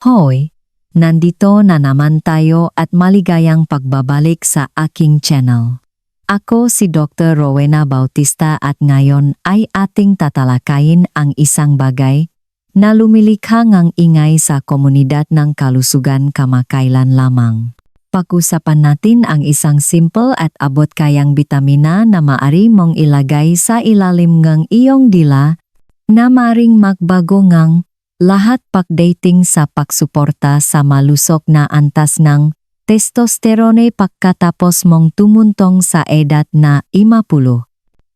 Hoy! Nandito na naman tayo at maligayang pagbabalik sa aking channel. Ako si Dr. Rowena Bautista at ngayon ay ating tatalakayin ang isang bagay na lumilikha ng ingay sa komunidad ng kalusugan kamakailan lamang. Pag-usapan natin ang isang simple at abot-kayang bitamina na maari mong ilagay sa ilalim ng iyong dila na maaring magbago ng lahat pagdating sa pagsuporta sa malusog na antas ng testosterone pagkatapos mong tumuntong sa edad na 50.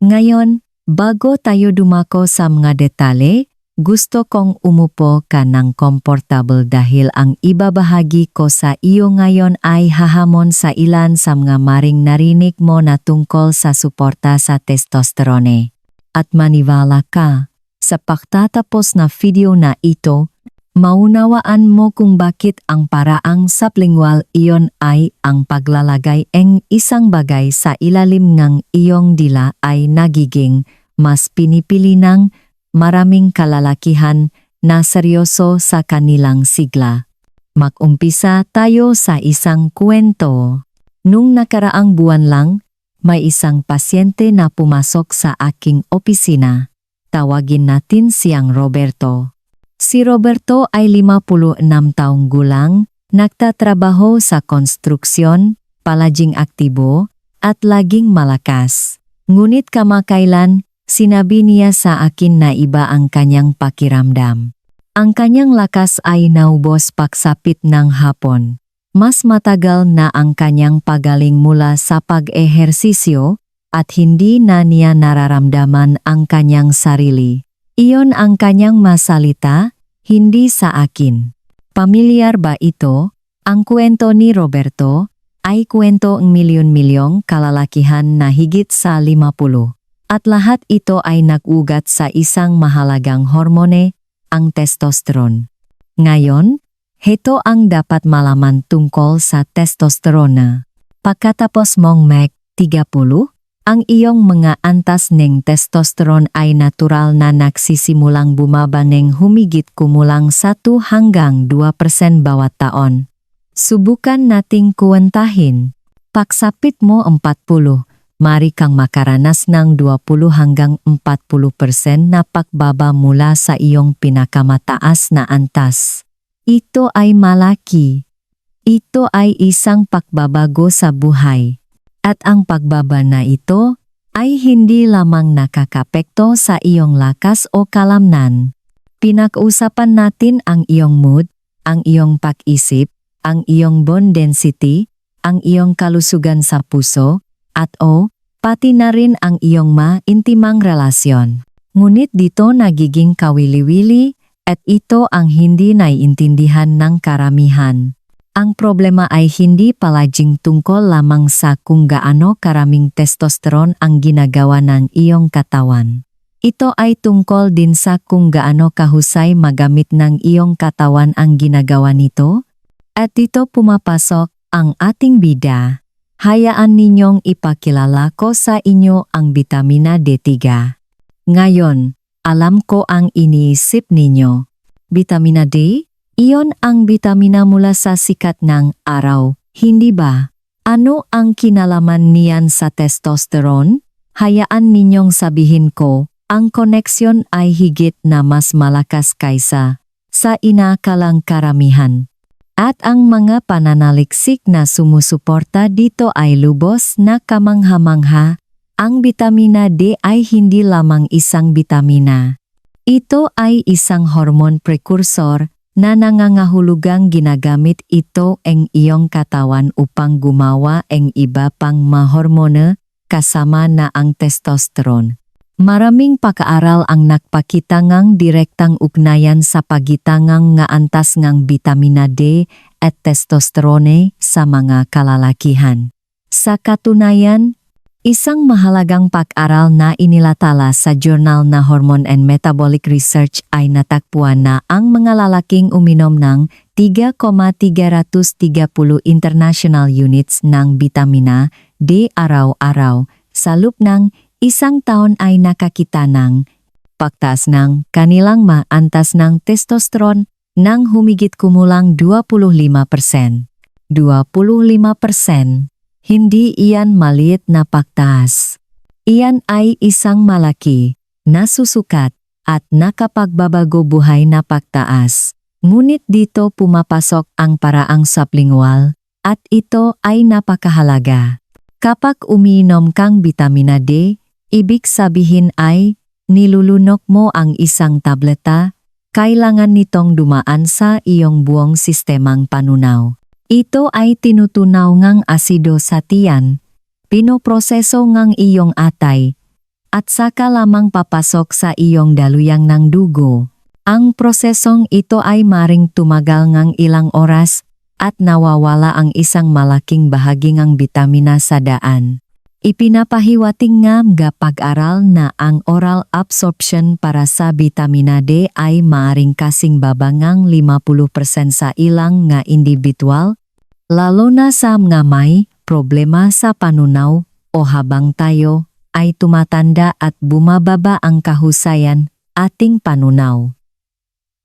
Ngayon, bago tayo dumako sa mga detalye, gusto kong umupo ka ng komportable dahil ang ibabahagi ko sa iyo ngayon ay hahamon sa ilan sa mga maring narinig mo na tungkol sa suporta sa testosterone. At maniwala ka, sa pagtatapos na video na ito, maunawaan mo kung bakit ang paraang sublingual iyon ay ang paglalagay ng isang bagay sa ilalim ng iyong dila ay nagiging mas pinipili ng maraming kalalakihan na seryoso sa kanilang sigla. Mag-umpisa tayo sa isang kwento. Nung nakaraang buwan lang, may isang pasyente na pumasok sa aking opisina. Tawagin natin siyang Roberto. Si Roberto ay 56 taong gulang, nagtatrabaho sa konstruksyon, palaging aktibo, at laging malakas. Ngunit kamakailan, sinabi niya sa akin na iba ang kanyang pakiramdam. Ang kanyang lakas ay naubos pagsapit ng hapon. Mas matagal na ang kanyang pagaling mula sa pag-ehersisyo, at hindi na niya nararamdaman ang kanyang sarili. Iyon ang kanyang masalita, hindi sa akin. Pamilyar ba ito? Ang kwento ni Roberto ay kwento ng milyon-milyong kalalakihan na higit sa 50. At lahat ito ay nag-ugat sa isang mahalagang hormone, ang testosterone. Ngayon, heto ang dapat malaman tungkol sa testosterone. Pagkatapos mong mag-30, ang iyong mga antas ng testosterone ay natural na nagsisimulang bumaba ng humigit kumulang 1 hanggang 2% bawat taon. Subukan nating kuwentahin. Pagsapit mo 40, mari kang makaranas ng 20 hanggang 40% na pagbaba mula sa iyong pinakamataas na antas. Ito ay malaki. Ito ay isang pagbabago sa buhay. At ang pagbaba na ito ay hindi lamang nakakapekto sa iyong lakas o kalamnan. Pinag-usapan natin ang iyong mood, ang iyong pag-isip, ang iyong bone density, ang iyong kalusugan sa puso, at pati na rin ang iyong ma-intimang relasyon. Ngunit dito nagiging kawili-wili at ito ang hindi naiintindihan ng karamihan. Ang problema ay hindi palaging tungkol lamang sa kung gaano karaming testosterone ang ginagawa ng iyong katawan. Ito ay tungkol din sa kung gaano kahusay magamit ng iyong katawan ang ginagawa nito. At dito pumapasok ang ating bida. Hayaan ninyong ipakilala ko sa inyo ang bitamina D3. Ngayon, alam ko ang iniisip ninyo. Bitamina D? Iyon ang bitamina mula sa sikat ng araw, hindi ba? Ano ang kinalaman niyan sa testosterone? Hayaan ninyong sabihin ko, ang koneksyon ay higit na mas malakas kaysa sa inakalang karamihan. At ang mga pananaliksik na sumusuporta dito ay lubos na kamangha-mangha. Ang bitamina D ay hindi lamang isang bitamina. Ito ay isang hormone precursor na nangangahulugang ginagamit ito ang iyong katawan upang gumawa ang iba pang mahormone kasama na ang testosterone. Maraming pag-aaral ang nagpakita ngang direktang ugnayan sa pagitan ng nga antas ng bitamina D at testosterone sa mga kalalakihan. Sa katunayan, isang mahalagang pag-aral na inilatala sa Journal na Hormone and Metabolic Research ay natagpuan na ang mga lalaking uminom ng 3,330 international units ng bitamina D araw-araw sa loob ng isang taon ay nakakita ng pagtaas ng kanilang antas ng testosterone nang humigit kumulang 25%. 25%. Hindi iyan maliit na pagtaas. Iyan ay isang malaki, nasusukat, at nakapagbabago buhay na pagtaas. Ngunit dito pumapasok ang paraang sublingual, at ito ay napakahalaga. Kapag umiinom kang bitamina D, ibig sabihin ay nilulunok mo ang isang tableta, kailangan nitong dumaan sa iyong buong sistemang panunaw. Ito ay tinutunaw ngang asido sa tiyan, pinoproseso ngang iyong atay, at saka lamang papasok sa iyong daluyang ng dugo. Ang prosesong ito ay maring tumagal ngang ilang oras at nawawala ang isang malaking bahagi ng bitamina sa daan. Ipinapahiwating nga pag-aral na ang oral absorption para sa bitamina D ay maaring kasing babangang 50% sa ilang nga individual, lalo na sa mga may problema sa panunaw o habang tayo ay tumatanda at bumababa ang kahusayan ating panunaw.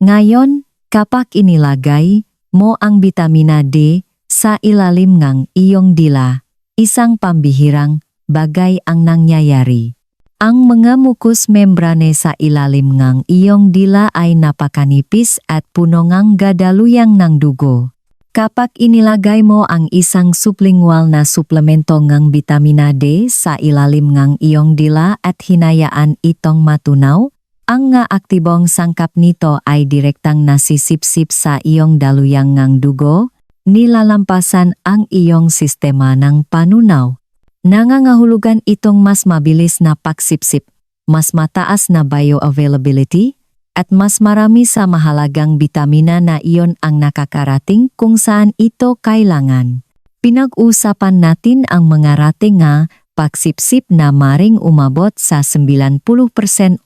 Ngayon, kapag inilagay mo ang bitamina D sa ilalim ng iyong dila, isang pambihirang bagay ang nangyayari. Ang mga mucous membrane sa ilalim ng iyong dila ay napakanipis at puno ng gadaluyang ng dugo. Kapag inilagay mo ang isang sublingual na suplemento ng bitamina D sa ilalim ng iyong dila at hinayaan itong matunaw, ang nga aktibong sangkap nito ay direktang nasisipsip sa iyong daluyang ng dugo, nilalampasan ang iyong sistema ng panunaw. Nangangahulugan itong mas mabilis na pagsipsip, mas mataas na bioavailability, at mas marami sa mahalagang bitamina na iyon ang nakakarating kung saan ito kailangan. Pinag-usapan natin ang mga rating nga pagsipsip na maring umabot sa 90%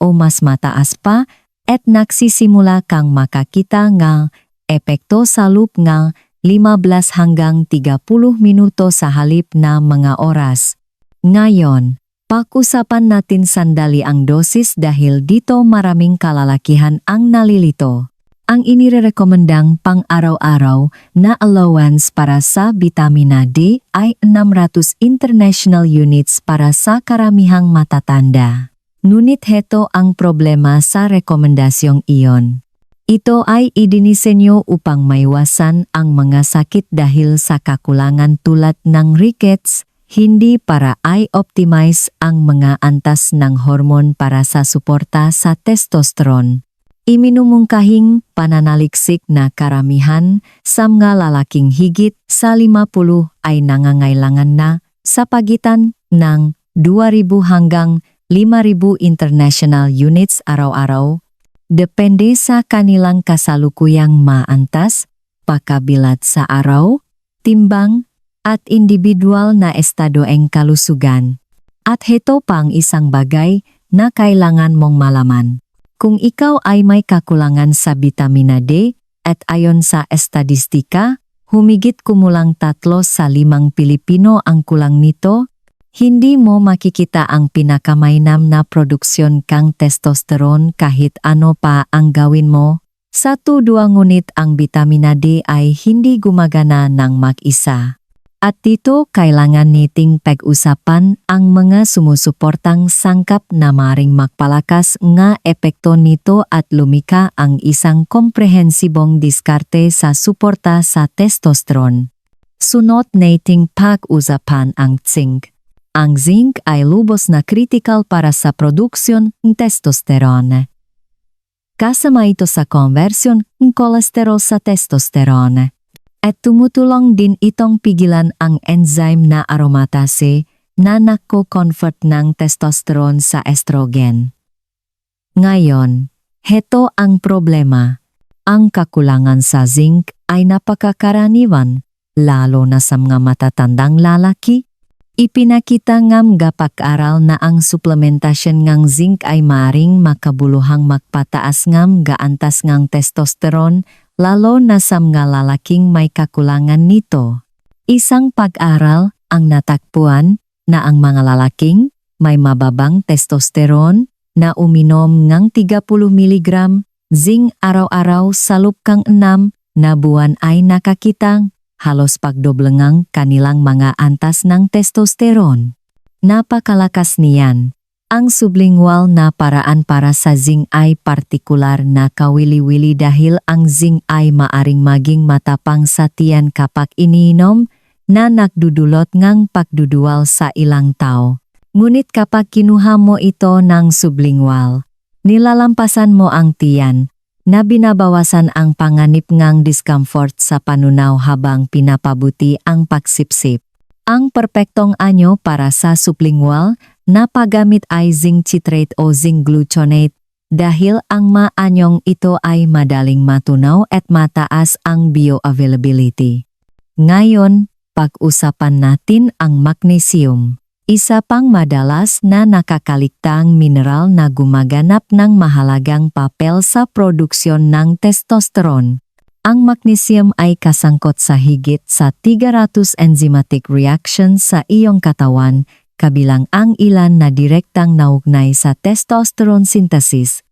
o mas mataas pa at nagsisimula kang makakita nga epekto sa loop nga 15 hanggang 30 minuto sa halip na mga oras. Ngayon, pag-usapan natin sandali ang dosis dahil dito maraming kalalakihan ang nalilito. Ang inirekomendang pang-araw-araw na allowance para sa bitamina D ay 600 international units para sa karamihang matatanda. Ngunit heto ang problema sa rekomendasyong iyon. Ito ay idinisenyo upang maiwasan ang mga sakit dahil sa kakulangan tulad ng rickets, hindi para i-optimize ang mga antas ng hormon para sa suporta sa testosterone. Iminumungkahing pananaliksik na karamihan sa mga lalaking higit sa 50 ay nangangailangan na sa pagitan ng 2,000 hanggang 5,000 international units araw-araw, depende sa kanilang kasalukuyang maantas, pagkabilat sa araw, timbang, at individual na estadoeng kalusugan. At heto pang isang bagay na kailangan mong malaman. Kung ikaw ay may kakulangan sa bitamina D at ayon sa estadistika, humigit kumulang 3 sa 5 Pilipino ang kulang nito, hindi mo makikita ang pinakamainam na produksyon kang testosterone kahit ano pa ang gawin mo. Sa tudua ngunit ang bitamina D ay hindi gumagana ng mag-isa. At dito kailangan niting pag-usapan ang mga sumusuportang sangkap na maring magpalakas nga epekto nito at lumika ang isang komprehensibong diskarte sa suporta sa testosterone. Sunod nating pag-usapan ang zinc. Ang zinc ay lubos na critical para sa produksyon ng testosterone. Kasama ito sa konversyon ng kolesterol sa testosterone. At tumutulong din itong pigilan ang enzyme na aromatase na nako-convert ng testosterone sa estrogen. Ngayon, heto ang problema. Ang kakulangan sa zinc ay napakakaraniwan, lalo na sa mga matatandang lalaki. Ipinakita ng pag-aral na ang suplementasyon ng zinc ay maaring makabuluhang magpataas ng gaantas ng testosterone, lalo na sa mga lalaking may kakulangan nito. Isang pag-aral ang natakpuan na ang mga lalaking may mababang testosterone na uminom ng 30 mg Zinc araw-araw sa lupkang 6 na buwan ay nakakitang halos pagdoblengang kanilang mga antas ng testosterone. Napakalakas niyan. Ang sublingual na paraan para sa zinc ay partikular na kawili-wili dahil ang zinc ay maaring maging matapang sa tiyan kapag iniinom na nagdudulot ngang pagduduwal sa ilang tao. Ngunit kapag kinuha mo ito ng sublingual, nilalampasan mo ang tiyan na binabawasan ang panganib ngang discomfort sa panunaw habang pinapabuti ang pagsipsip. Ang perpektong anyo para sa sublingual na paggamit ay zinc citrate o zinc gluconate dahil ang maanyong ito ay madaling matunaw at mataas ang bioavailability. Ngayon, pag-usapan natin ang magnesium. Isa pang madalas na nakakaliktang mineral na gumaganap ng mahalagang papel sa produksyon ng testosterone. Ang magnesium ay kasangkot sa higit sa 300 enzymatic reactions sa iyong katawan, kabilang ang ilan na direktang naugnay sa testosterone synthesis.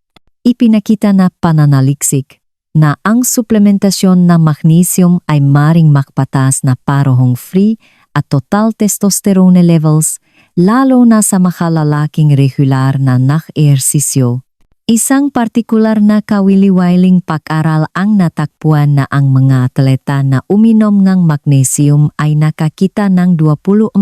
Ipinakita na pananaliksik na ang suplementasyon ng magnesium ay maring makpatas na parohong free at total testosterone levels, lalo na sa makalalaking regular na nak-ehersisyo. Isang partikular na kawili-wiling pag-aral ang natakpuan na ang mga atleta na uminom ng magnesium ay nakakita ng 24%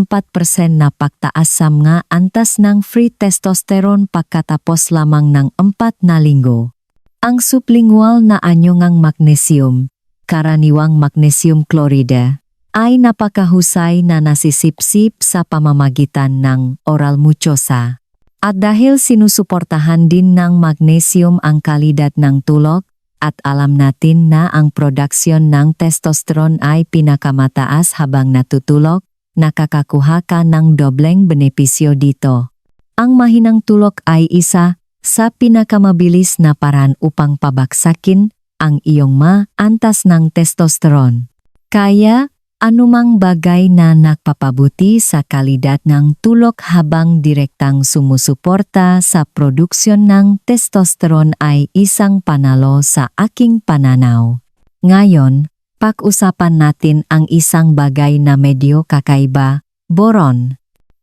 na pagtaas sa mga antas ng free testosterone pagkatapos lamang ng 4 na linggo. Ang sublingual na anyo ng magnesium, karaniwang magnesium chloride, ay napakahusay na nasisipsip sa pamamagitan ng oral mucosa. At dahil sinusuportahan din ng magnesium ang kalidad ng tulog, at alam natin na ang produksyon ng testosterone ay pinakamataas habang natutulog, nakakakuha ka ng dobleng benepisyo dito. Ang mahinang tulog ay isa sa pinakamabilis na paraan upang pabagsakin ang iyong antas ng testosterone. Kaya, anumang bagay na nagpapabuti sa kalidad ng tulog habang direktang sumusuporta sa produksyon ng testosterone ay isang panalo sa aking pananaw. Ngayon, pag-usapan natin ang isang bagay na medyo kakaiba, boron.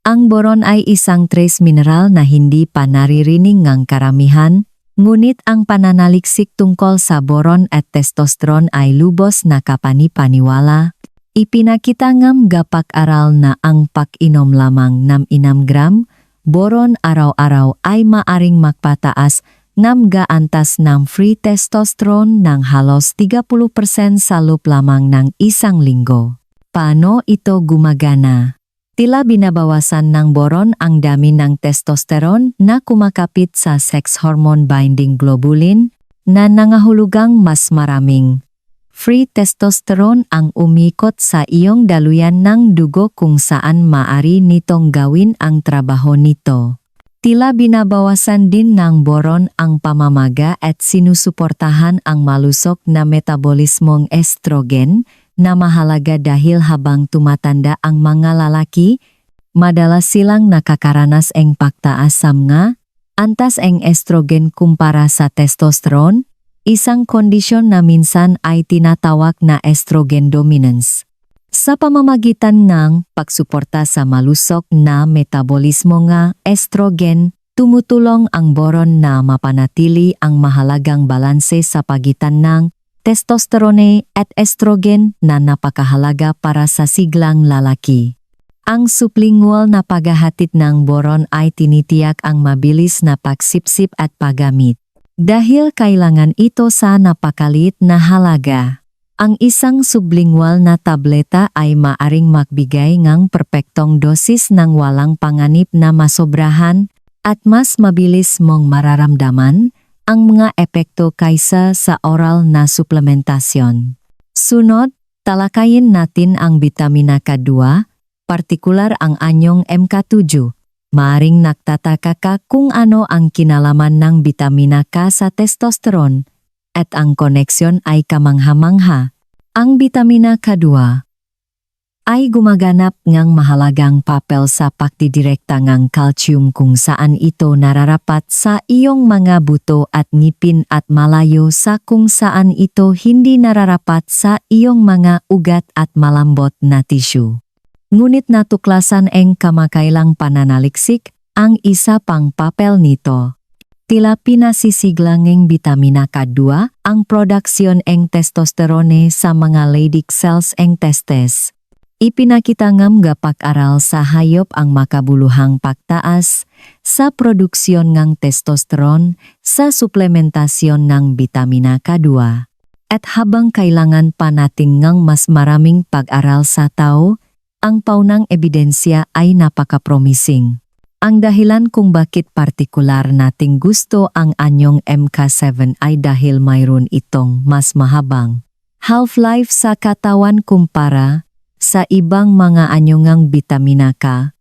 Ang boron ay isang trace mineral na hindi pa naririnig ng karamihan, ngunit ang pananaliksik tungkol sa boron at testosterone ay lubos na kapani-paniwala. Ipinakita ng gapag-aral na ang pag-inom lamang ng 6 gram boron araw-araw ay maaring magpataas ng antas ng free testosterone ng halos 30% sa loob lamang ng isang linggo. Paano ito gumagana? Tila binabawasan ng boron ang dami ng testosterone na kumakapit sa sex hormone binding globulin na nangahulugang mas maraming free testosterone ang umikot sa iyong daluyan ng dugo kung saan maaari nitong gawin ang trabaho nito. Tila binabawasan din ng boron ang pamamaga at sinusuportahan ang malusog na metabolismong estrogen na mahalaga dahil habang tumatanda ang mga lalaki, madalas silang nakakaranas ng pagtaas sa mga antas ng estrogen kumpara sa testosterone, isang kondisyon na minsan ay tinatawag na estrogen dominance. Sa pamamagitan ng pagsuporta sa malusog na metabolismo ng estrogen, tumutulong ang boron na mapanatili ang mahalagang balanse sa pagitan ng testosterone at estrogen na napakahalaga para sa siglang lalaki. Ang sublingual na paghahatid ng boron ay tinitiyak ang mabilis na pagsipsip at paggamit. Dahil kailangan ito sa napakalit na halaga, ang isang sublingual na tableta ay maaring magbigay ng perpektong dosis ng walang panganib na masobrahan at mas mabilis mong mararamdaman ang mga epekto kaysa sa oral na suplementasyon. Sunod, talakayin natin ang bitamina K2, partikular ang anyong MK7. Maaring nagtataka ka kung ano ang kinalaman ng bitamina K sa testosterone at ang koneksyon ay kamangha-mangha. Ang bitamina K2 ay gumaganap ngang mahalagang papel sa pagdidirekta ngang calcium kung saan ito nararapat sa iyong mga buto at ngipin at malayo sa kung saan ito hindi nararapat sa iyong mga ugat at malambot na tissue. Ngunit natuklasan ang kamakailang pananaliksik ang isa pang papel nito. Tila pinasisiglang ng vitamina K2 ang produksyon ng testosterone sa mga Leydig cells ng testes. Ipinakita ngam pag-aral sa hayop ang makabuluhang pagtaas sa produksyon ng testosterone sa suplementasyon ng vitamina K2. At habang kailangan pa natin ngang mas maraming pag-aral sa tao, ang paunang ebidensya ay napaka-promising. Ang dahilan kung bakit partikular nating gusto ang anyong MK7 ay dahil mayroon itong mas mahabang half-life sa katawan kumpara sa ibang mga anyongang vitamina K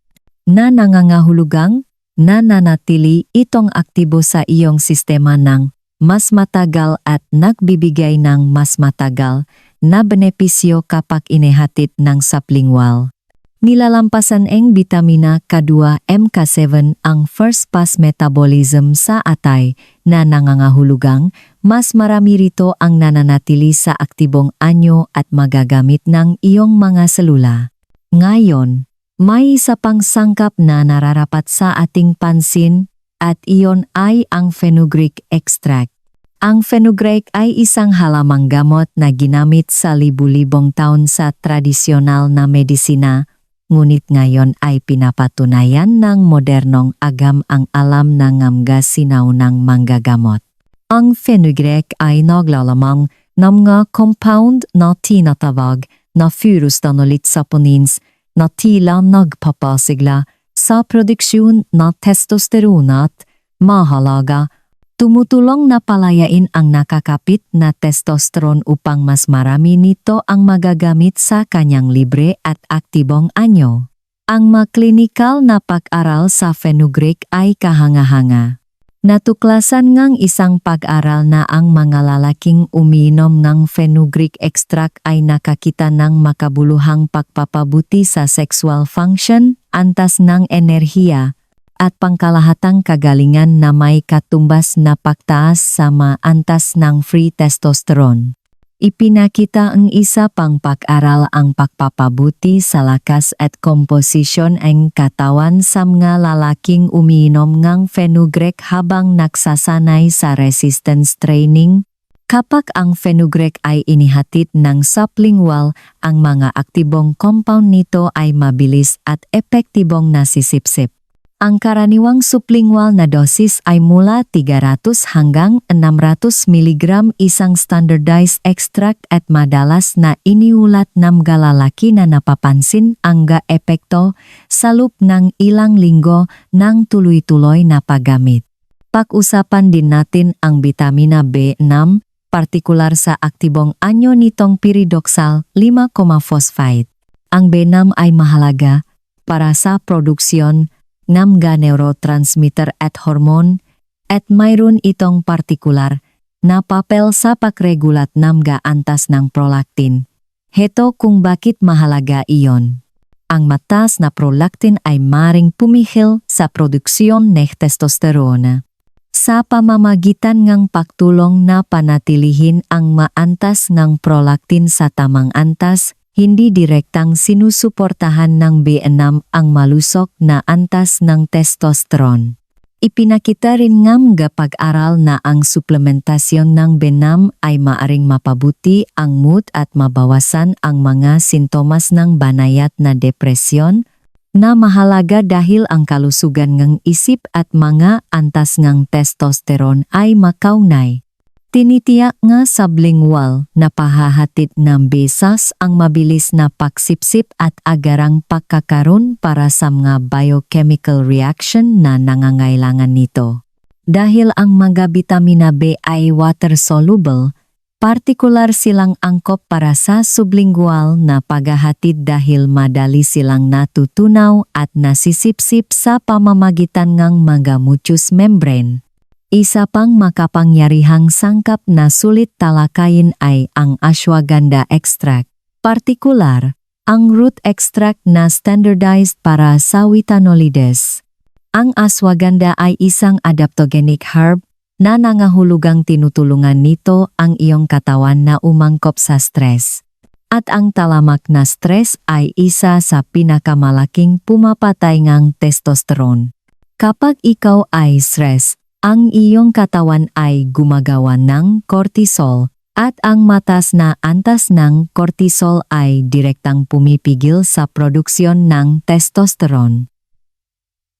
na nangangahulugang na nanatili itong aktibo sa iyong sistema ng mas matagal at nagbibigay ng mas matagal na benepisyo kapag inihatid ng sublingual. Nilalampasan ang vitamina K2 MK7 ang first pass metabolism sa atay na nangangahulugang mas marami rito ang nananatili sa aktibong anyo at magagamit ng iyong mga selula. Ngayon, may isa pang sangkap na nararapat sa ating pansin at iyon ay ang fenugreek extract. Ang fenugreek ay isang halamang gamot na ginamit sa libu-libong taon sa tradisyonal na medisina, ngunit ngayon ay pinapatunayan ng modernong agam ang alam ng ngamgasinaw ng manggagamot. Ang fenugreek ay naglalamang ng mga compound na tinatawag na furustanolid saponins na tila nagpapasigla sa produksyon na testosterone at mahalaga, tumutulong na palayain ang nakakapit na testosterone upang mas marami nito ang magagamit sa kanyang libre at aktibong anyo. Ang maklinikal na pag-aral sa fenugreek ay kahanga-hanga. Natuklasan ngang isang pag-aral na ang mga lalaking umiinom ng fenugreek extract ay nakakita ng makabuluhang pagpapabuti sa sexual function, antas ng enerhiya, at pangkalahatang kagalingan na may katumbas na pagtaas sa antas ng free testosterone. Ipinakita ang isa pang pag-aral ang pagpapabuti sa lakas at komposisyon ng katawan sa mga lalaking umiinom ng fenugreek habang nagsasanay sa resistance training. Kapag ang fenugreek ay inihatid ng sublingual, ang mga aktibong compound nito ay mabilis at epektibong nasisipsip. Ang karaniwang sublingual na dosis ay mula 300 hanggang 600 mg isang standardized extract at madalas na iniulat ng lalaki na napapansin ang epekto sa loob ng ilang linggo ng tuloy-tuloy na paggamit. Pag-usapan din natin ang vitamina B6, partikular sa aktibong anyo nitong pyridoxal 5-phosphate. Ang B6 ay mahalaga para sa produksyon ng neurotransmitter at hormone at mayroon itong partikular na papel sa pagregulat ng antas ng prolactin. Heto kung bakit mahalaga iyon. Ang mataas na prolactin ay maring pumihil sa produksyon ng testosterone. Sa pamamagitan ng pagtulong na panatilihin ang maantas ng prolactin sa tamang antas, hindi direktang sinusuportahan ng B6 ang malusok na antas ng testosterone. Ipinakita rin ng pag-aral na ang suplementasyon ng B6 ay maaring mapabuti ang mood at mabawasan ang mga sintomas ng banayad na depresyon, na mahalaga dahil ang kalusugan ng isip at mga antas ng testosterone ay makaunay. Tinitiyak nga sublingual na pahahatid ng besas ang mabilis na pagsipsip at agarang pagkakaroon para sa mga biochemical reaction na nangangailangan nito. Dahil ang mga vitamina B ay water-soluble, partikular silang angkop para sa sublingual na paghahatid dahil madali silang natutunaw at nasisipsip sa pamamagitan ng mga mucous membrane. Isa pang makapangyarihang sangkap na sulit talakayin ay ang ashwagandha extract. Partikular, ang root extract na standardized para sa Witanolides. Ang ashwagandha ay isang adaptogenic herb na nangahulugang tinutulungan nito ang iyong katawan na umangkop sa stress. At ang talamak na stress ay isa sa pinakamalaking pumapatay ngang testosterone. Kapag ikaw ay stress, ang iyong katawan ay gumagawa ng cortisol at ang matas na antas ng cortisol ay direktang pumipigil sa produksyon ng testosterone.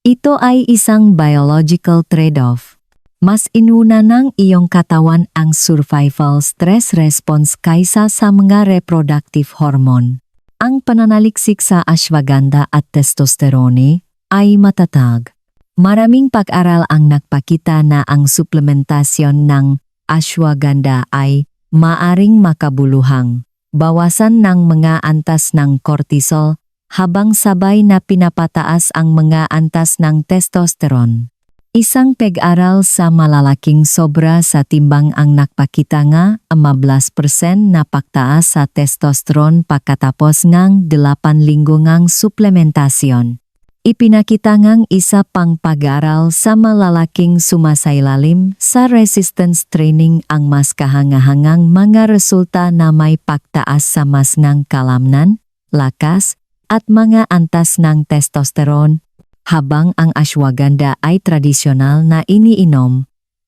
Ito ay isang biological trade-off. Mas inuna ng iyong katawan ang survival stress response kaysa sa mga reproductive hormone. Ang pananaliksik sa ashwagandha at testosterone ay matatag. Maraming pag-aral ang nagpakita na ang suplementasyon ng ashwagandha ay maaring makabuluhang bawasan ng mga antas ng cortisol habang sabay na pinapataas ang mga antas ng testosterone. Isang pag-aral sa malalaking sobra sa timbang ang nagpakita nga 15% na pagtaas sa testosterone pagkatapos ngang 8 linggo ngang suplementasyon. Ipinakita ngang isa pang pag-aral sa malalaking sumasailalim sa resistance training ang mas kahangahangang mga resulta na may pagtaas sa mas ng kalamnan, lakas, at mga antas ng testosterone, habang ang ashwagandha ay tradisyonal na iniinom.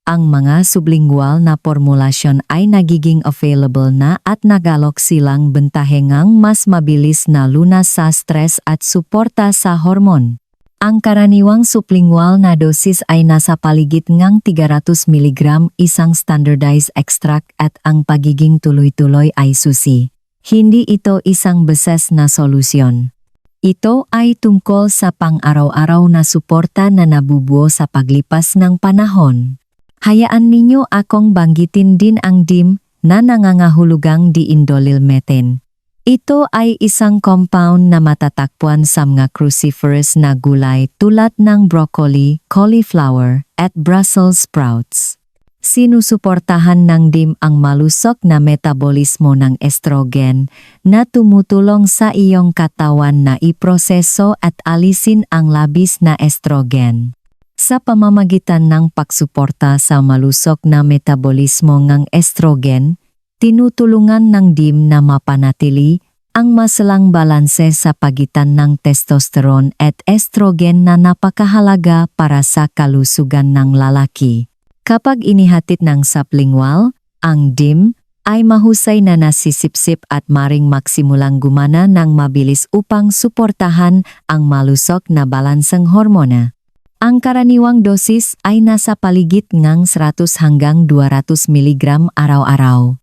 Ang mga sublingual na formulasyon ay nagiging available na at nagalok silang bentahengang mas mabilis na lunas sa stress at suporta sa hormon. Ang karaniwang sublingual na dosis ay nasa paligid ngang 300 mg isang standardized extract at ang pagiging tuloy-tuloy ay susi. Hindi ito isang beses na solusyon. Ito ay tungkol sa pang-araw-araw na suporta na nabubuo sa paglipas ng panahon. Hayaan ninyo akong banggitin din ang DIM na nangangahulugang diindolylmethane. Ito ay isang compound na matatakpuan sa mga cruciferous na gulay tulad ng broccoli, cauliflower, at Brussels sprouts. Sinusuportahan ng DIM ang malusok na metabolismo ng estrogen na tumutulong sa iyong katawan na iproseso at alisin ang labis na estrogen. Sa pamamagitan ng pagsuporta sa malusok na metabolismo ng estrogen, tinutulungan ng DIM na mapanatili ang masalang balanse sa pagitan ng testosterone at estrogen na napakahalaga para sa kalusugan ng lalaki. Kapag inihatid ng sublingual, ang DIM ay mahusay na nasisipsip at maring maksimulang gumana ng mabilis upang suportahan ang malusok na balanseng hormona. Ang karaniwang dosis ay nasa paligid ng 100 hanggang 200 mg araw-araw.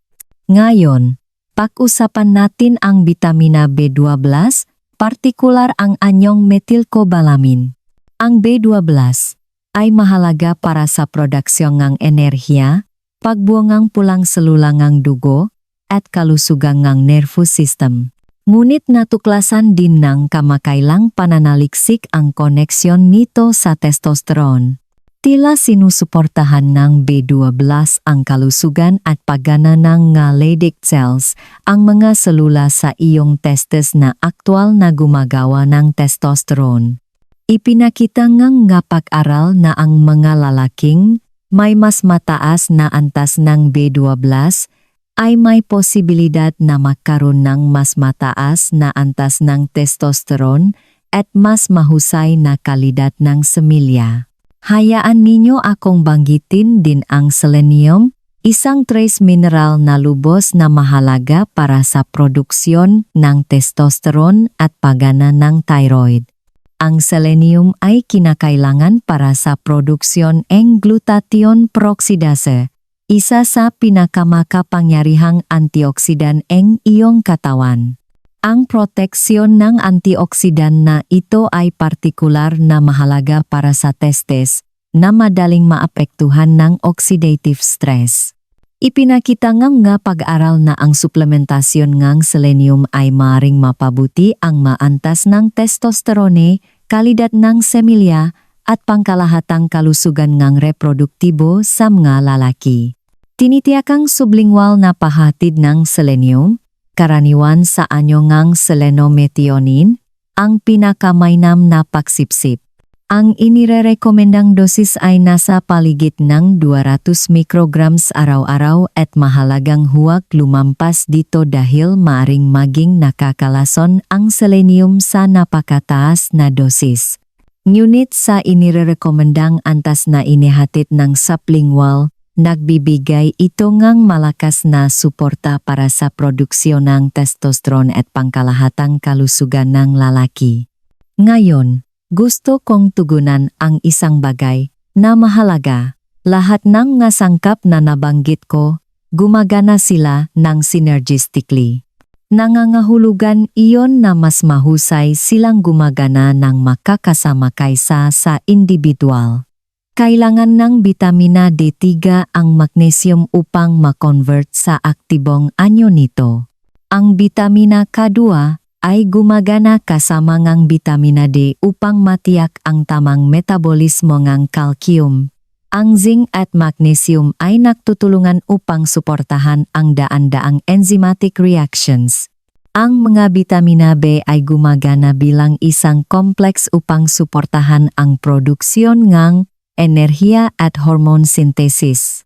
Ngayon, pag-usapan natin ang bitamina B12, partikular ang anyong methylcobalamin. Ang B12 ay mahalaga para sa produksyon ng enerhiya, pagbuang pulang selula ng dugo, at kalusugan ng nervous system. Ngunit natuklasan din ng kamakailang pananaliksik ang koneksyon nito sa testosterone. Tila sinusuportahan ng B12 ang kalusugan at paggana ng nga Leydig cells, ang mga selula sa iyong testes na aktwal na gumagawa ng testosterone. Ipinakita nga pag-aral na ang mga lalaking may mas mataas na antas ng B12 ay may posibilidad na magkaroon ng mas mataas na antas ng testosterone at mas mahusay na kalidad ng semilya. Hayaan ninyo akong banggitin din ang selenium, isang trace mineral na lubos na mahalaga para sa produksyon ng testosterone at paggana ng thyroid. Ang selenium ay kinakailangan para sa produksyon ng glutathione peroxidase, isa sa pinakamakapangyarihang antioksidan ng iyong katawan. Ang proteksyon ng antioksidan na ito ay partikular na mahalaga para sa testes na madaling maapektuhan ng oxidative stress. Ipinakita nga pag-aral na ang suplementasyon ng selenium ay maaaring mapabuti ang maantas ng testosterone, kalidad ng semilya, at pangkalahatang kalusugan ng reproduktibo sa mga lalaki. Tinitiyakang sublingual na pahatid ng selenium karaniwan sa anyongang selenometionin, ang pinakamainam na pagsipsip. Ang inirerekomendang dosis ay nasa paligid ng 200 micrograms araw-araw at mahalagang huwag lumampas dito dahil maaring maging nakakalason ang selenium sa napakataas na dosis. Ngunit sa inirerekomendang antas na inihatid ng sublingual, nagbibigay ito ngang malakas na suporta para sa produksyon ng testosterone at pangkalahatang kalusugan ng lalaki. Ngayon, gusto kong tugunan ang isang bagay na mahalaga. Lahat ng nga sangkap na nabanggit ko, gumagana sila ng synergistically. Nangangahulugan iyon na mas mahusay silang gumagana ng makakasama kaysa sa individual. Kailangan ng bitamina D3 ang magnesium upang ma-convert sa aktibong anyo nito. Ang bitamina K2 ay gumagana kasama ngang bitamina D upang matiyak ang tamang metabolismo ngang calcium. Ang zinc at magnesium ay nagtutulungan upang suportahan ang daan-daang enzymatic reactions. Ang mga bitamina B ay gumagana bilang isang kompleks upang suportahan ang produksyon ngang enerhiya at hormone synthesis.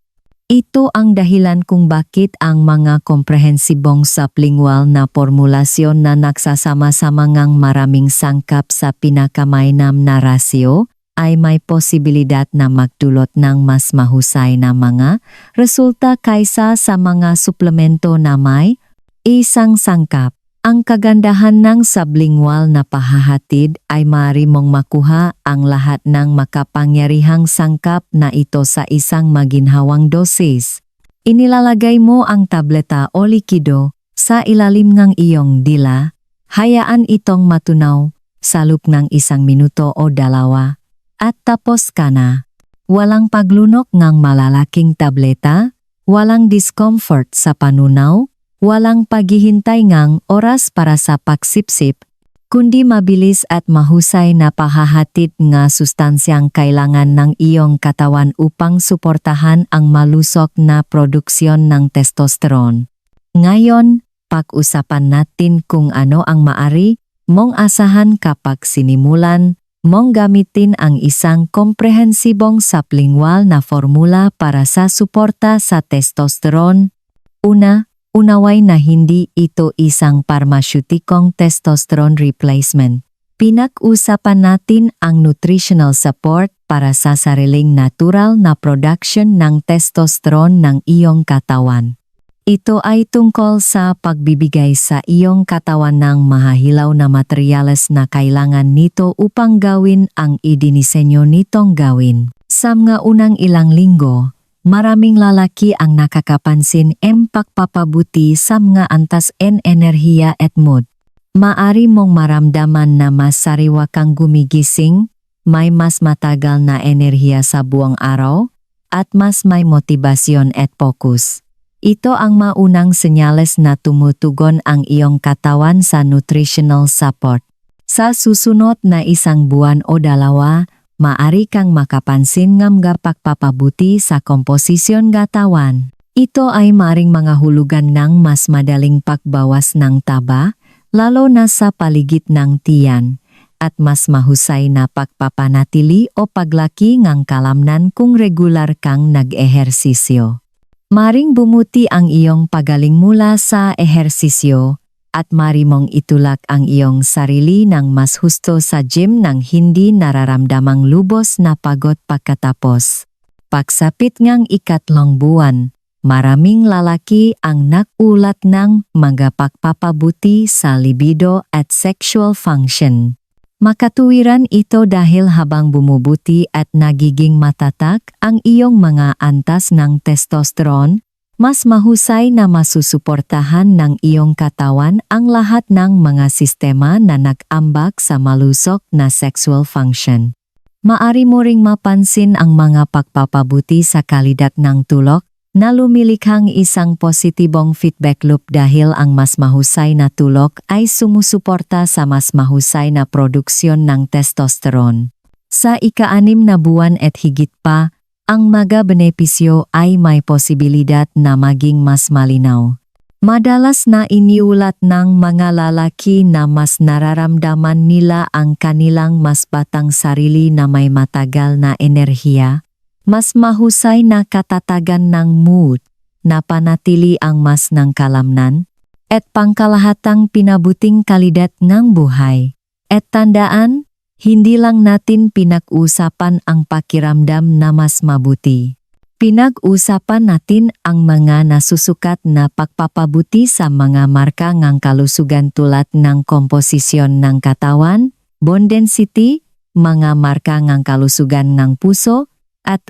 Ito ang dahilan kung bakit ang mga komprehensibong sublingual na formulasyon na nagsasama-sama ngang maraming sangkap sa pinakamainam na rasyo ay may posibilidad na magdulot ng mas mahusay na mga resulta kaysa sa mga suplemento na may isang sangkap. Ang kagandahan ng sublingual na pahahatid ay maaari mong makuha ang lahat ng makapangyarihang sangkap na ito sa isang maginhawang dosis. Inilalagay mo ang tableta o likido sa ilalim ng iyong dila, hayaan itong matunaw sa loob ng 1 minuto o 2, at tapos ka na. Walang paglunok ng malalaking tableta, walang discomfort sa panunaw, walang paghihintay ngang oras para sa pagsipsip, kundi mabilis at mahusay na pahahatid nga sustansyang kailangan ng iyong katawan upang suportahan ang malusog na produksyon ng testosterone. Ngayon, pag-usapan natin kung ano ang maari mong asahan kapag sinimulan mong gamitin ang isang komprehensibong sublingual na formula para sa suporta sa testosterone. Una, unaway na hindi ito isang parmasyutikong testosterone replacement. Pinag-usapan natin ang nutritional support para sa sariling natural na production ng testosterone ng iyong katawan. Ito ay tungkol sa pagbibigay sa iyong katawan ng mahahilaw na materyales na kailangan nito upang gawin ang idinisenyo nitong gawin. Sa mga unang ilang linggo, maraming lalaki ang nakakapansin pagpapabuti sa mga antas enerhiya at mood. Maari mong maramdaman na mas sariwa kang gumigising, may mas matagal na enerhiya sa buong araw, at mas may motibasyon at focus. Ito ang maunang senyales na tumutugon ang iyong katawan sa nutritional support. Sa susunod na 1 buwan o 2, maari kang makapansin ng mga pagpapabuti sa komposisyon katawan. Ito ay maaring mga hulugan ng mas madaling pagbawas ng taba, lalo na sa paligid ng tiyan, at mas mahusay na pagpapanatili o paglaki ng kalamnan kung regular kang nag-ehersisyo. Maring bumuti ang iyong pagaling mula sa ehersisyo, at mari mong itulak ang iyong sarili ng mas husto sa gym nang hindi nararamdamang lubos na pagod pagkatapos. Pagsapit ngang 3 buwan, maraming lalaki ang nakulat ng mga pagpapabuti sa libido at sexual function. Makatuwiran ito dahil habang bumubuti at nagiging matatag ang iyong mga antas ng testosterone, mas mahusay na masusuportahan ng iyong katawan ang lahat ng mga sistema na nag-ambag sa malusog na sexual function. Maari mo ring mapansin ang mga pagpapabuti sa kalidad ng tulog na lumilikhang isang positibong feedback loop dahil ang mas mahusay na tulog ay sumusuporta sa mas mahusay na produksyon ng testosterone. Sa 6 na buwan at higit pa, ang mga benepisyo ay may posibilidad na maging mas malinaw. Madalas na iniulat ng mga lalaki na mas nararamdaman nila ang kanilang mas batang sarili na may matagal na enerhiya, mas mahusay na katatagan ng mood, napanatili ang mas ng kalamnan, at pangkalahatang pinabuting kalidad ng buhay. At tandaan, hindi lang natin pinag-usapan ang pakiramdam na mas mabuti. Pinag-usapan natin ang mga nasusukat na pagpapabuti sa mga marka ng kalusugan tulad ng komposisyon ng katawan, bone density, mga marka ng kalusugan ng puso, at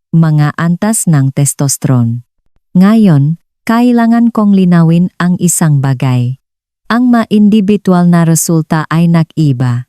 mga antas ng testosterone. Ngayon, kailangan kong linawin ang isang bagay. Ang ma-individual na resulta ay nag-iba.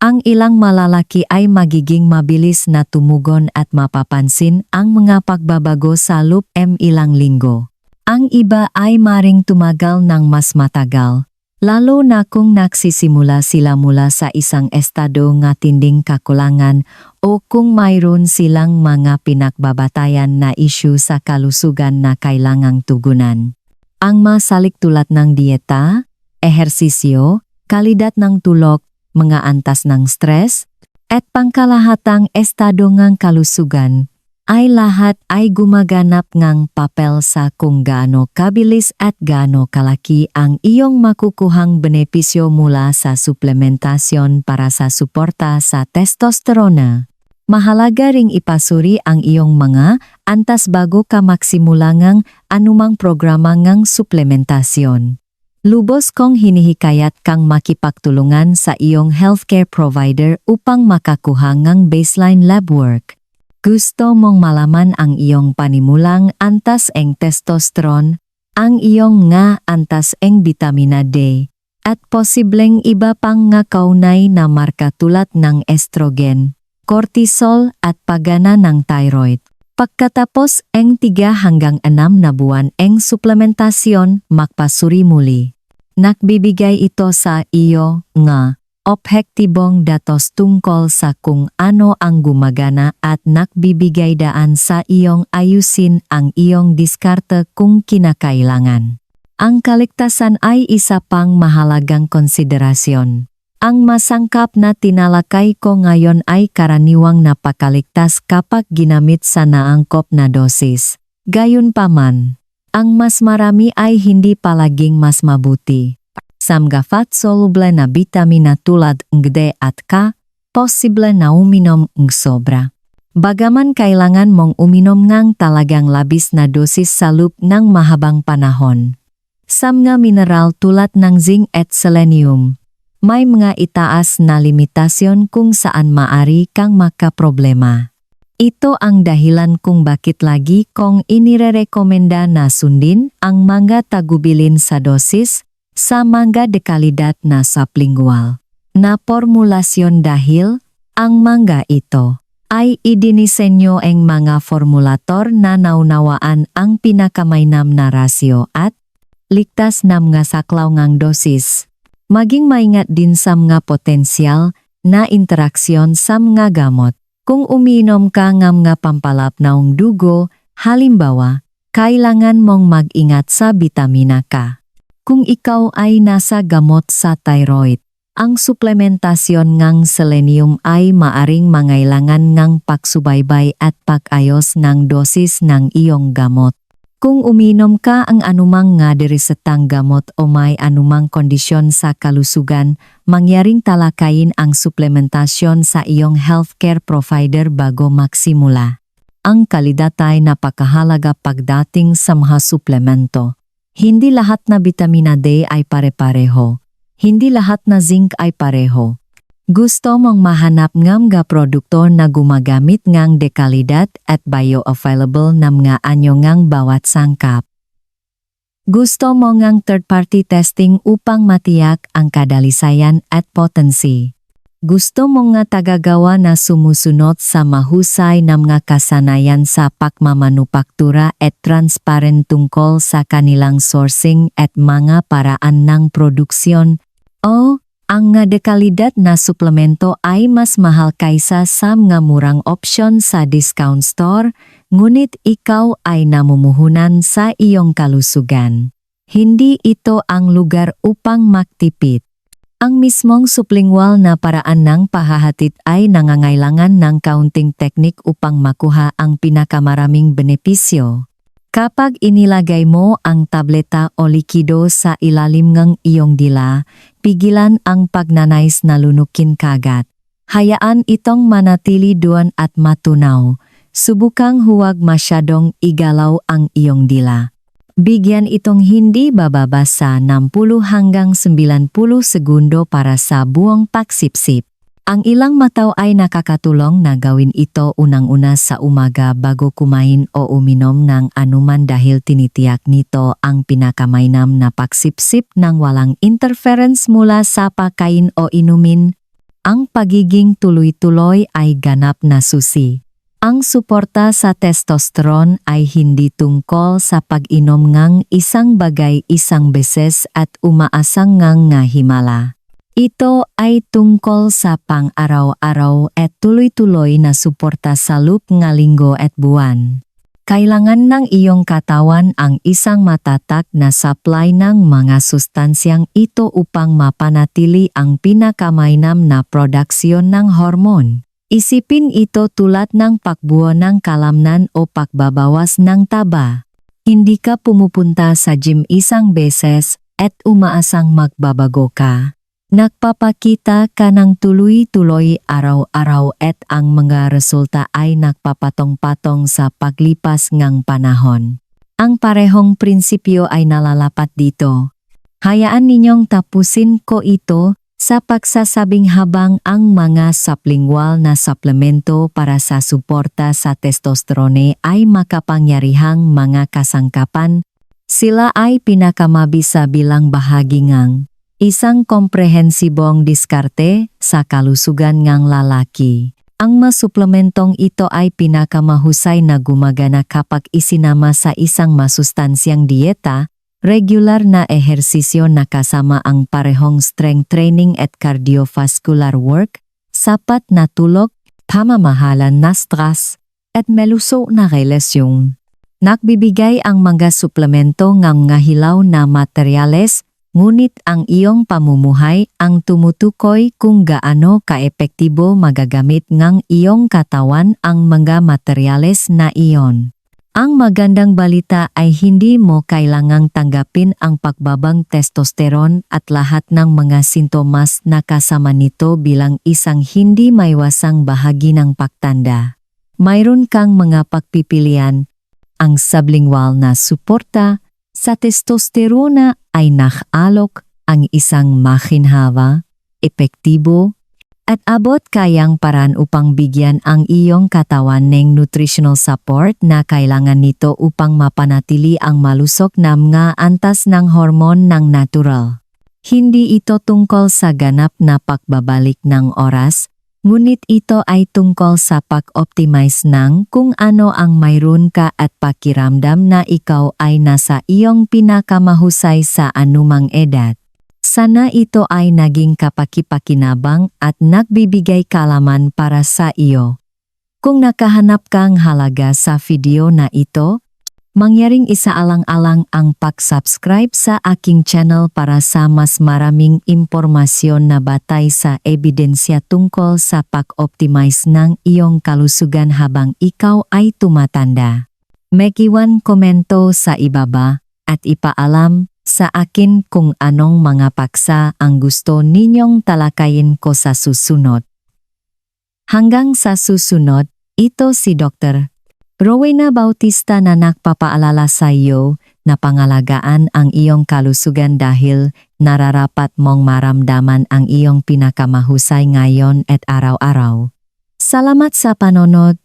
Ang ilang malalaki ay magiging mabilis na tumugon at mapapansin ang mga pagbabago sa loob ilang linggo. Ang iba ay maring tumagal ng mas matagal, lalo na kung nagsisimula sila mula sa isang estado ng tinding kakulangan o kung mayroon silang mga pinagbabatayan na issue sa kalusugan na kailangang tugunan. Ang masalik tulad ng dieta, ehersisyo, kalidad ng tulog, mga antas ng stress, at pangkalahatang estado ng kalusugan, ay lahat ay gumaganap ng papel sa kung gaano kabilis at gaano kalaki ang iyong makukuhang benepisyo mula sa suplementasyon para sa suporta sa testosterone. Mahalaga ring ipasuri ang iyong mga antas bago ka magsimula ng anumang programa ng suplementasyon. Lubos kong hinihikayat kang makipagtulungan sa iyong healthcare provider upang makakuha ng baseline lab work. Gusto mong malaman ang iyong panimulang antas ng testosterone, ang iyong nga antas ng vitamina D, at posibleng iba pang nga kaunay na marka tulad ng estrogen, cortisol at paggana ng thyroid. Pagkatapos ang 3 hanggang 6 na buwan ang suplementasyon, magpasuri muli. Nagbibigay ito sa iyo nga objektibong datos tungkol sa kung ano ang gumagana at nagbibigay daan sa iyong ayusin ang iyong diskarte kung kinakailangan. Ang kaligtasan ay isa pang mahalagang konsiderasyon. Ang masangkap na tinalakay ko ngayon ay karaniwang napakaligtas kapag ginamit sa naangkop na dosis. Gayunpaman, ang mas marami ay hindi palaging mas mabuti. Samga fat-soluble na bitamina tulad ng D at K, posible na uminom ng sobra. Bagaman kailangan mong uminom ng talagang labis na dosis sa loob ng mahabang panahon. Samga mineral tulad ng zinc at selenium, may mga itaas na limitasyon kung saan maari kang makaproblema. Ito ang dahilan kung bakit lagi kong inirerekomenda na sundin ang mga tagubilin sa dosis sa mga dekalidad na sublingual na formulasyon dahil ang mga ito ay idinisenyo ang mga formulator na naunawaan ang pinakamainam na rasyo at ligtas na mga saklaw ngang dosis. Maging maingat din sa mga potensyal na interaksyon sa mga gamot. Kung umiinom ka ng mga pampalap ng dugo, halimbawa, kailangan mong mag-ingat sa bitamina K. Kung ikaw ay nasa gamot sa thyroid, ang suplementasyon ng selenium ay maaring mangailangan ng pagsubaybay at pag-ayos ng dosis ng iyong gamot. Kung uminom ka ang anumang nga diresetang gamot o may anumang kondisyon sa kalusugan, mangyaring talakayin ang suplementasyon sa iyong healthcare provider bago magsimula. Ang kalidad ay napakahalaga pagdating sa mga suplemento. Hindi lahat na vitamina D ay pare-pareho. Hindi lahat na zinc ay pareho. Gusto mong mahanap ng mga produkto na gumagamit ng dekalidad at bioavailable na mga anyo ng bawat sangkap. Gusto mo ng third-party testing upang matiyak ang kadalisayan at potensi. Gusto mo nga tagagawa na sumusunod sa mahusay na mga kasanayan sa pagmamanupaktura at transparent tungkol sa kanilang sourcing at mga paraan ng produksyon. Ang nga dekalidad na suplemento ay mas mahal kaysa sa mga murang opsyon sa discount store, ngunit ikaw ay namumuhunan sa iyong kalusugan. Hindi ito ang lugar upang magtipid. Ang mismong sublingual na paraan ng pahahatid ay nangangailangan ng kaunting teknik upang makuha ang pinakamaraming benepisyo. Kapag inilagay mo ang tableta o likido sa ilalim ng iyong dila, pigilan ang pagnanais na lunukin kagat. Hayaan itong manatili doon at matunaw. Subukang huwag masyadong igalaw ang iyong dila. Bigyan itong hindi bababa sa 60 hanggang 90 segundo para sa buong pagsipsip. Ang ilang mataw ay nakakatulong na gawin ito unang-una sa umaga bago kumain o uminom ng anuman dahil tinitiyak nito ang pinakamainam na pagsipsip ng walang interference mula sa pagkain o inumin. Ang pagiging tuloy-tuloy ay ganap na susi. Ang suporta sa testosterone ay hindi tungkol sa pag-inom ngang isang bagay isang beses at umaasang ngang nga himala. Ito ay tungkol sa pang-araw-araw at tuloy-tuloy na suporta sa loob nga linggo at buwan. Kailangan ng iyong katawan ang isang matatak na supply ng mga sustansyang ito upang mapanatili ang pinakamainam na produksyon ng hormon. Isipin ito tulad ng pagbuo ng kalamnan o pagbabawas ng taba. Hindi ka pumupunta sa gym isang beses at umaasang magbabago ka. Nagpapakita ka ng tuloy-tuloy araw-araw at ang mga resulta ay nagpapatong-patong sa paglipas ng panahon. Ang parehong prinsipyo ay nalalapat dito. Hayaan ninyong tapusin ko ito sa pagsasabing habang ang mga sublingual na suplemento para sa suporta sa testosterone ay makapangyarihang mga kasangkapan, sila ay pinakamabisa bilang bahagi ng isang komprehensibong diskarte sa kalusugan ng lalaki. Ang masuplementong ito ay pinakamahusay na gumagana kapag isinama sa isang masustansyang dieta, regular na ehersisyo na kasama ang parehong strength training at cardiovascular work, sapat na tulog, pamamahalan na stress, at meluso na relasyon. Nagbibigay ang mga suplemento ng hilaw na materyales, ngunit ang iyong pamumuhay ang tumutukoy kung gaano kaepektibo magagamit ng iyong katawan ang mga materyales na iyon. Ang magandang balita ay hindi mo kailangang tanggapin ang pagbabang testosterone at lahat ng mga sintomas na kasama nito bilang isang hindi maiwasang bahagi ng pagtanda. Mayroon kang mga pagpipilian. Ang sublingual na suporta sa testosterona ay nakaalok ang isang makinhawa, epektibo, at abot kayang paraan upang bigyan ang iyong katawan ng nutritional support na kailangan nito upang mapanatili ang malusog na mga antas ng hormon ng natural. Hindi ito tungkol sa ganap na pagbabalik ng oras, ngunit ito ay tungkol sa pag-optimize ng kung ano ang mayroon ka at pakiramdam na ikaw ay nasa iyong pinakamahusay sa anumang edad. Sana ito ay naging kapaki-pakinabang at nagbibigay kaalaman para sa iyo. Kung nakahanap kang halaga sa video na ito, mangyaring isaalang-alang ang pag-subscribe sa aking channel para sa mas maraming impormasyon na batay sa ebidensya tungkol sa pag-optimize ng iyong kalusugan habang ikaw ay tumatanda. Mag-iwan komento sa ibaba at ipaalam sa akin kung anong mga paksa ang gusto ninyong talakayin ko sa susunod. Hanggang sa susunod, ito si Dr. Rowena Bautista na nagpapaalala sa iyo na pangalagaan ang iyong kalusugan dahil nararapat mong maramdaman ang iyong pinakamahusay ngayon at araw-araw. Salamat sa panonood.